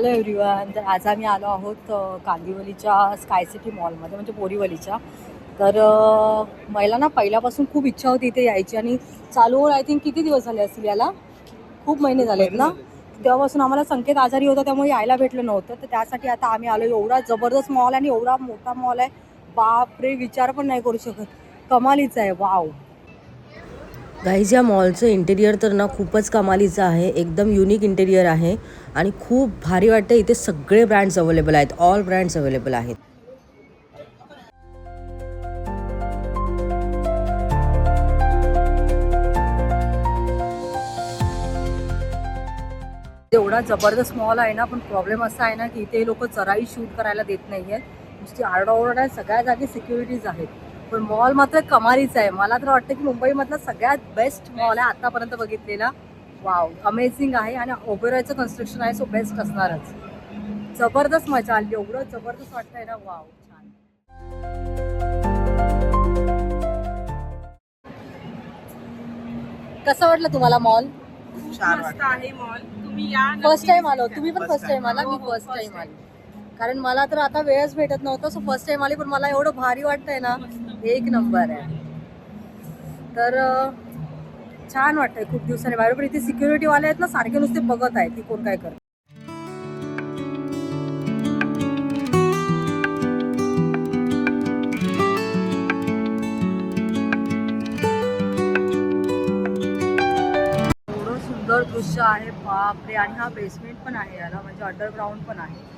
Hello everyone. तर आज आम्ही आलो आहोत कांदिवलीच्या स्काय सिटी मॉलमध्ये, म्हणजे बोरीवलीच्या. तर मला ना पहिल्यापासून खूप इच्छा होती इथे यायची, आणि चालू होऊन आय थिंक किती दिवस झाले असतील याला, खूप महिने झालेत ना. तेव्हापासून आम्हाला संकेत आजारी होता, त्यामुळे यायला भेटलं नव्हतं. तर त्यासाठी आता आम्ही आलो. एवढा जबरदस्त मॉल आणि एवढा मोठा मॉल आहे, बापरे, विचार पण नाही करू शकत. कमालीचा आहे. वाव गाईज, या मॉलचं इंटेरियर तर ना खूपच कमालीचं आहे. एकदम युनिक इंटेरियर आहे आणि खूप भारी वाटतं. इथे सगळे ब्रँड्स अवेलेबल आहेत, ऑल ब्रँड्स अवेलेबल आहेत. एवढा जबरदस्त मॉल आहे ना, पण प्रॉब्लेम असा आहे ना की इथे लोक जराही शूट करायला देत नाही आहेत. नुसती आरडाओरड आहे, सगळ्या जागी सिक्युरिटीज आहेत. पण मॉल मात्र कमालीचा आहे. मला तर वाटतं की मुंबईमधला सगळ्यात बेस्ट मॉल आहे आतापर्यंत बघितलेला. वाव, अमेझिंग आहे. आणि ओबेरॉयचं कन्स्ट्रक्शन आहे, सो बेस्ट असणारच. जबरदस्त मजा आली. एवढं जबरदस्त वाटतंय ना. वाव, छान. कसं वाटलं तुम्हाला मॉल? मस्त आहे मॉल. तुम्ही या. फर्स्ट टाइम आलो. तुम्ही पण फर्स्ट टाइम आला? मी फर्स्ट टाइम आली. कारण मला तर आता वेळच भेटत नव्हता, सो फर्स्ट टाइम आली. पण मला एवढं भारी वाटतंय ना, एक नंबर आहे. तर छान वाटतंय खूप दिवसांनी बाहेर. पण इथे सिक्युरिटी वाले आहेत ना, सारखे नुसते बघत आहेत की कोण काय करत. एवढं सुंदर दृश्य आहे, बापरे. आणि हा बेसमेंट पण आहे याला, म्हणजे अंडरग्राऊंड पण आहे.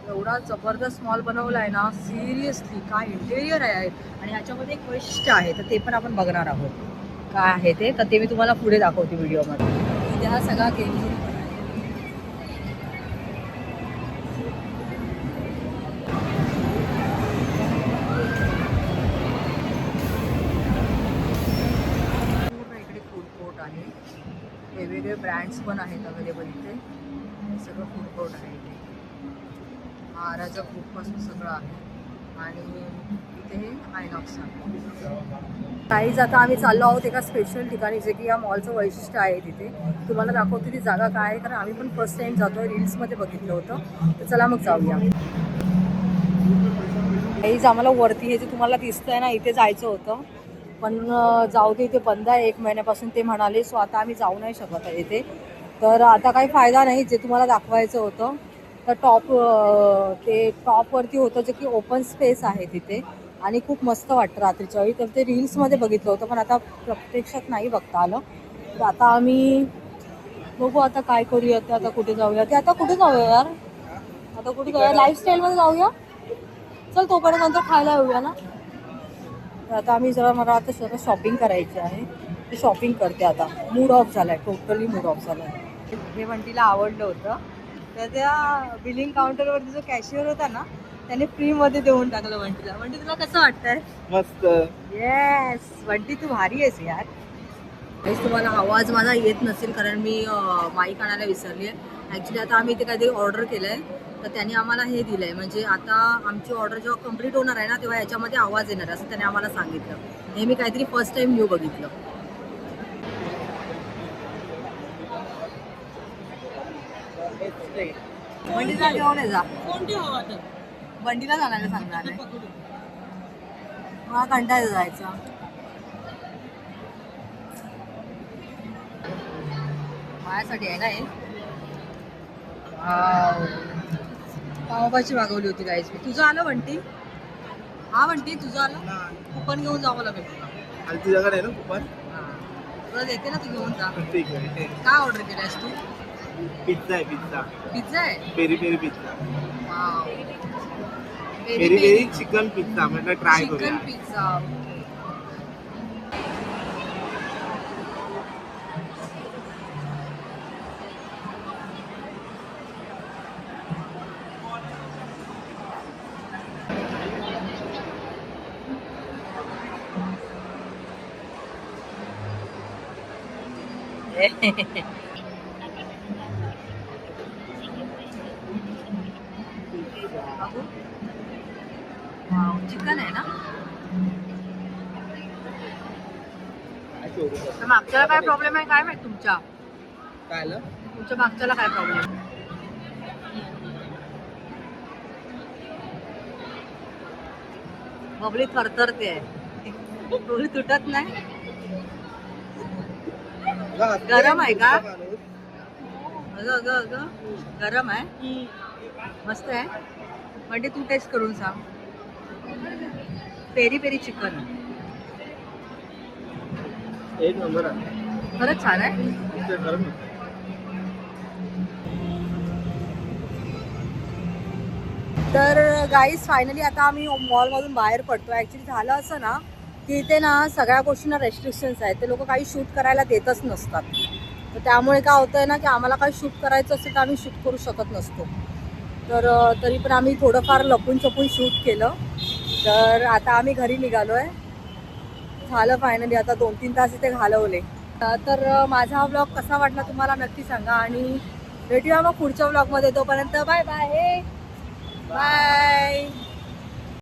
एवढा जबरदस्त मॉल बनवला आहे ना, सिरियसली. काय इंटेरियर आहे. आणि ह्याच्यामध्ये एक वैशिष्ट्य आहे, तर ते पण आपण बघणार आहोत काय आहे ते. तर ते मी तुम्हाला पुढे दाखवते व्हिडिओमध्ये. इथे हा सगळा गेम झोन पण आहे. पूर्ण इकडे फूड कोर्ट आहे. वेगवेगळे ब्रँड्स पण आहेत अवेलेबल इथे. हे सगळं फूड कोर्ट आहे इथे. महाराजा फूडपासून सगळं आहे. आणि इथे हे आयनॉक्स आहे. काहीच आता आम्ही चाललो आहोत एका स्पेशल ठिकाणी, जे की या मॉलचं वैशिष्ट्य आहे. तिथे तुम्हाला दाखवते ती जागा काय आहे, कारण आम्ही पण फर्स्ट टाइम जातोय. रील्समध्ये बघितलं होतं. तर चला मग जाऊया. काहीच आम्हाला वरती हे जे तुम्हाला दिसतंय ना, इथे जायचं होतं. पण जाऊ दे, इथे बंद आहे 1 महिन्यापासून ते म्हणाले. सो आता आम्ही जाऊ नाही शकत आहे इथे. तर आता काही फायदा नाही. जे तुम्हाला दाखवायचं होतं तर ते टॉपवरती होतं, जे की ओपन स्पेस आहे तिथे. आणि खूप मस्त वाटतं रात्रीच्या वेळी. तर ते रील्समध्ये बघितलं होतं, पण आता प्रत्यक्षात नाही बघता आलं. तर आता आम्ही बघू आता काय करूया. ते आता कुठे जाऊया. ते आता कुठे जाऊया यार, आता कुठे जाऊया? लाईफस्टाईलमध्ये जाऊया. चल, तोपर्यंत नंतर खायला येऊया ना. तर आता आम्ही मला आता सगळं शॉपिंग करायची आहे. ते शॉपिंग करते आता. मूड ऑफ झालाय, टोटली मूड ऑफ झालाय. हे वंटीला आवडलं होतं. तर त्या बिलिंग काउंटरवरती जो कॅशियर होता ना, त्याने फ्रीमध्ये देऊन टाकलं वंटीला. वंटी, तुला कसं वाटतंय? मस्त. येस वंटी, तू भारी आहेस यार. तुम्हाला आवाज माझा येत नसेल, कारण मी माईक आणायला विसरली आहे. ॲक्च्युली आता आम्ही इथे काहीतरी ऑर्डर केलं आहे, तर त्याने आम्हाला हे दिलं आहे. म्हणजे आता आमची ऑर्डर जेव्हा कंप्लीट होणार आहे ना, तेव्हा याच्यामध्ये आवाज येणार असं त्याने आम्हाला सांगितलं. हे मी काहीतरी फर्स्ट टाइम न्यू बघितलं. बंडीला घेऊन ये जा. कोणती हवा तर? बंडीला जाण्याला सांगणार आहे. मला कंटाळा जायचा. माझ्यासाठी आहे ना हे. पावभाजी मागवली होती गाईज मी. तुझं आलं बंटी? हा बंटी, तुझं आलं? कुपन घेऊन जावं लागेल तुला. आणि तुझ्याकडे आहे ना कुपन? तुला देते ना, तू घेऊन जा. ठीक आहे. काय ऑर्डर केलायस तू? पिझ्झा आहे. पिझ्झा पिझ्झा आहे. Peri peri pizza. Wow. Peri peri chicken pizza. म्हटलं ट्राय करूया. Chicken pizza. चिकन आहे ना. तर मागच्याला काय प्रॉब्लेम आहे काय माहित तुमच्या? काय आलं? तुमच्या मागच्याला काय प्रॉब्लेम? बबली थरथरते बबली तुटत नाही. गरम आहे का? अगं अगं अगं गरम आहे. मस्त आहे. म्हणजे तू टेस्ट करून सांग. पेरी पेरी चिकन एक नंबर आहे. खरंच छान आहे. ते गरम आहे. तर गाईज फायनली आता आम्ही मॉलमधून बाहेर पडतो. ॲक्च्युली झालं असं ना की इथे ना सगळ्या गोष्टींना रेस्ट्रिक्शन्स आहेत. ते लोक काही शूट करायला देतच नसतात. तर त्यामुळे काय होतं आहे ना की आम्हाला काही शूट करायचं असेल तर आम्ही शूट करू शकत नसतो. तर तरी पण आम्ही थोडंफार लपून छपून शूट केलं. तर आता आम्ही घरी निघालो आहे. झालं फायनली. आता 2-3 तास इथे घालवले. तर माझा हा व्लॉग कसा वाटला तुम्हाला नक्की सांगा आणि भेटूया मग पुढच्या व्लॉगमध्ये. तोपर्यंत बाय बाय. बाय.